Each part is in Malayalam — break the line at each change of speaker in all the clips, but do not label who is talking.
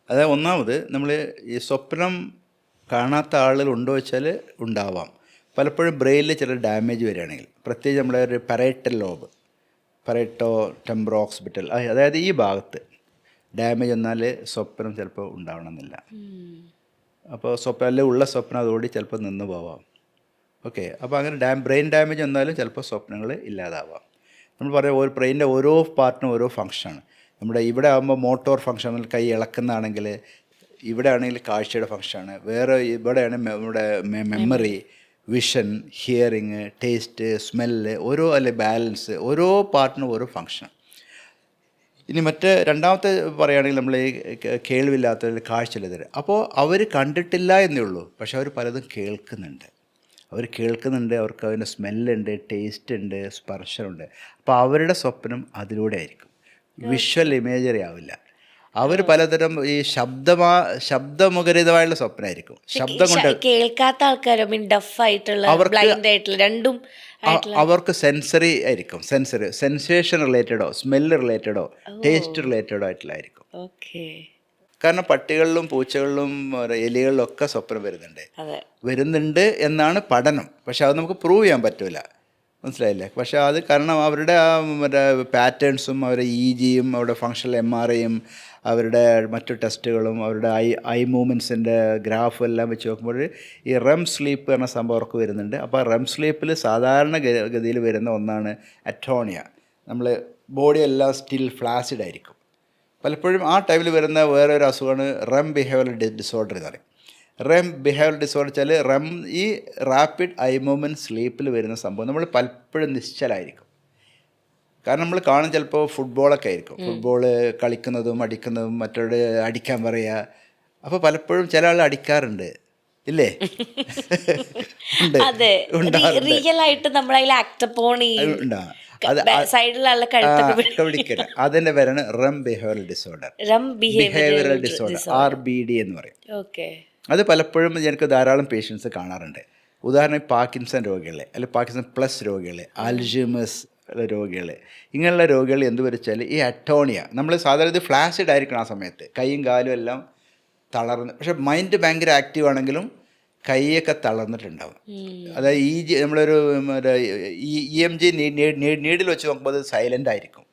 അതായത് ഒന്നാമത് നമ്മൾ ഈ സ്വപ്നം കാണാത്ത ആളുകൾ ഉണ്ടോ വെച്ചാൽ ഉണ്ടാവാം. പലപ്പോഴും ബ്രെയിനിൽ ചില ഡാമേജ് വരികയാണെങ്കിൽ, പ്രത്യേകിച്ച് നമ്മുടെ ഒരു പരേറ്റൽ ലോബ്, പരേറ്റോ ടെമ്പറോ ഓക്സിപിറ്റൽ, അതായത് ഈ ഭാഗത്ത് ഡാമേജ് വന്നാൽ സ്വപ്നം ചിലപ്പോൾ ഉണ്ടാവണമെന്നില്ല. അപ്പോൾ സ്വപ്നം അല്ലെങ്കിൽ ഉള്ള സ്വപ്നം അതോടെ ചിലപ്പോൾ നിന്ന് പോവാം. ഓക്കെ, അപ്പോൾ അങ്ങനെ ബ്രെയിൻ ഡാമേജ് വന്നാലും ചിലപ്പോൾ സ്വപ്നങ്ങൾ ഇല്ലാതാവാം. നമ്മൾ പറയാം ഒരു ബ്രെയിനിൻ്റെ ഓരോ പാർട്ടിനും ഓരോ ഫങ്ഷനാണ്. നമ്മുടെ ഇവിടെ ആകുമ്പോൾ മോട്ടോർ ഫങ്ഷൻ, കൈ ഇളക്കുന്നതാണെങ്കിൽ, ഇവിടെ ആണെങ്കിൽ കാഴ്ചയുടെ ഫങ്ഷനാണ്, വേറെ ഇവിടെയാണ് നമ്മുടെ memory, vision, hearing, taste, smell, ഓരോ ബാലൻസ്, ഓരോ പാർട്ടിനും ഓരോ ഫങ്ഷൻ. ഇനി രണ്ടാമത്തെ പറയുകയാണെങ്കിൽ നമ്മൾ ഈ കേൾവില്ലാത്തവർ, കാഴ്ചയില്ലാത്തവർ, അപ്പോൾ അവർ കണ്ടിട്ടില്ല എന്നേ ഉള്ളൂ, പക്ഷെ അവർ പലതും കേൾക്കുന്നുണ്ട്. അവർക്ക് അതിൻ്റെ സ്മെല്ലുണ്ട്, ടേസ്റ്റ് ഉണ്ട്, സ്പർശനമുണ്ട്. അപ്പോൾ അവരുടെ സ്വപ്നം അതിലൂടെ ആയിരിക്കും, വിഷ്വൽ ഇമേജറി ആവില്ല. അവർ പലതരം ഈ ശബ്ദമുഖരിതമായുള്ള സ്വപ്നമായിരിക്കും. ശബ്ദം കൊണ്ട്
കേൾക്കാത്ത ആൾക്കാരോ, ഡഫ് ആയിട്ടുള്ള, ബ്ലൈൻഡ് ആയിട്ടുള്ള, രണ്ടും
അവർക്ക് സെൻസറി ആയിരിക്കും. സെൻസേഷൻ റിലേറ്റഡോ, സ്മെല്ല് റിലേറ്റഡോ, ടേസ്റ്റ് റിലേറ്റഡോ ആയിട്ടുള്ളതായിരിക്കും. കാരണം പട്ടികളിലും പൂച്ചകളിലും എലികളിലും ഒക്കെ സ്വപ്നം വരുന്നുണ്ട് എന്നാണ് പഠനം. പക്ഷെ അത് നമുക്ക് പ്രൂവ് ചെയ്യാൻ പറ്റില്ല, മനസ്സിലായില്ലേ? പക്ഷേ അത് കാരണം അവരുടെ ആ പാറ്റേൺസും അവരുടെ EEGയും അവരുടെ ഫങ്ഷണൽ MRIയും അവരുടെ മറ്റു ടെസ്റ്റുകളും അവരുടെ ഐ മൂവ്മെൻറ്റ്സിൻ്റെ ഗ്രാഫും എല്ലാം വെച്ച് നോക്കുമ്പോൾ ഈ REM സ്ലീപ്പ് എന്ന സംഭവം അവർക്ക് വരുന്നുണ്ട്. അപ്പോൾ REM സ്ലീപ്പിൽ സാധാരണ ഗതിയിൽ വരുന്ന ഒന്നാണ് അറ്റോണിയ. നമ്മൾ ബോഡി എല്ലാം സ്റ്റിൽ ഫ്ലാസിഡ് ആയിരിക്കും. പലപ്പോഴും ആ ടൈമിൽ വരുന്ന വേറെ ഒരു അസുഖമാണ് REM ബിഹേവിയറൽ ഡിസോർഡർ എന്ന് പറയും. REM ബിഹേവിയറൽ ഡിസോർഡർ വെച്ചാൽ ഈ റാപ്പിഡ് ഐ മൂവ്മെൻറ്റ് സ്ലീപ്പിൽ വരുന്ന സംഭവം നമ്മൾ പലപ്പോഴും നിശ്ചലായിരിക്കും. കാരണം നമ്മൾ കാണും ചിലപ്പോൾ ഫുട്ബോളൊക്കെ ആയിരിക്കും, ഫുട്ബോൾ കളിക്കുന്നതും അടിക്കുന്നതും, മറ്റൊരു അടിക്കാൻ പറയുക. അപ്പോൾ പലപ്പോഴും ചില ആൾ അടിക്കാറുണ്ട്, ഇല്ലേ? അതിൻ്റെ പേരാണ് REM ബിഹേവിയറൽ ഡിസോർഡർ, RBD എന്ന് പറയും. അത് പലപ്പോഴും എനിക്ക് ധാരാളം പേഷ്യൻസ് കാണാറുണ്ട്. ഉദാഹരണം പാർക്കിൻസൺ രോഗികൾ, അല്ലെങ്കിൽ പാർക്കിൻസൺ പ്ലസ് രോഗികൾ, അൽഷിമേഴ്സ് രോഗികൾ, ഇങ്ങനെയുള്ള രോഗികൾ എന്ത് വരച്ചാൽ ഈ അറ്റോണിയ, നമ്മൾ സാധാരണ ഇത് ഫ്ലാസിഡ് ആയിരിക്കണം ആ സമയത്ത്, കൈയും കാലും എല്ലാം തളർന്ന്, പക്ഷെ മൈൻഡ് ഭയങ്കര ആക്റ്റീവ് ആണെങ്കിലും കൈയൊക്കെ തളർന്നിട്ടുണ്ടാവും. അതായത് നമ്മളൊരു EMG നീഡിൽ വെച്ച് നോക്കുമ്പോൾ അത് സൈലൻ്റ് ആയിരിക്കും.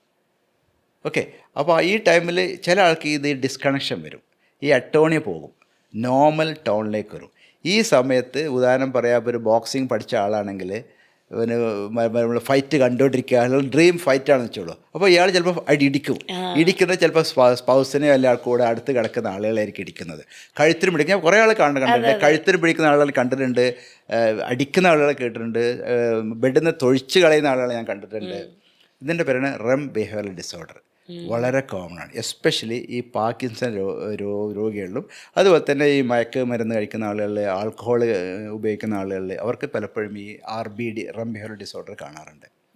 ഓക്കെ, അപ്പോൾ ഈ ടൈമിൽ ചില ആൾക്ക് ഇത് ഡിസ്കണക്ഷൻ വരും, ഈ അറ്റോണിയ പോകും, നോർമൽ ടോണിലേക്ക് വരും. ഈ സമയത്ത് ഉദാഹരണം പറയാം, ഒരു ബോക്സിങ് പഠിച്ച ആളാണെങ്കിൽ നമ്മൾ ഫൈറ്റ് കണ്ടുകൊണ്ടിരിക്കുക, അല്ലെങ്കിൽ ഡ്രീം ഫൈറ്റാണെന്ന് വെച്ചോളൂ. അപ്പോൾ ഇയാൾ ചിലപ്പോൾ ഇടിക്കുന്നത് ചിലപ്പോൾ സ്പൗസിനെ അല്ല കൂടെ അടുത്ത് കിടക്കുന്ന ആളുകളായിരിക്കും ഇടിക്കുന്നത്. കഴുത്തിന് പിടിക്കുക, കുറേ ആൾ കണ്ടിട്ടുണ്ട്, കഴുത്തിന് പിടിക്കുന്ന ആളുകൾ കണ്ടിട്ടുണ്ട്, അടിക്കുന്ന ആളുകളെ കേട്ടിട്ടുണ്ട്, ബെഡിൽ നിന്ന് തൊഴിച്ച് കളയുന്ന ആളുകളെ ഞാൻ കണ്ടിട്ടുണ്ട്. ഇതിൻ്റെ പേരാണ് REM ബിഹേവിയറൽ ഡിസോർഡർ. വളരെ കോമൺ ആണ്, എസ്പെഷ്യലി ഈ പാർക്കിൻസൺ രോഗികളിലും, അതുപോലെ തന്നെ ഈ മയക്കുമരുന്ന് കഴിക്കുന്ന ആളുകളിൽ, ആൽക്കഹോൾ ഉപയോഗിക്കുന്ന ആളുകളിൽ, അവർക്ക് പലപ്പോഴും ഈ RBD REM ബിഹേവിയറൽ ഡിസോർഡർ കാണാറുണ്ട്.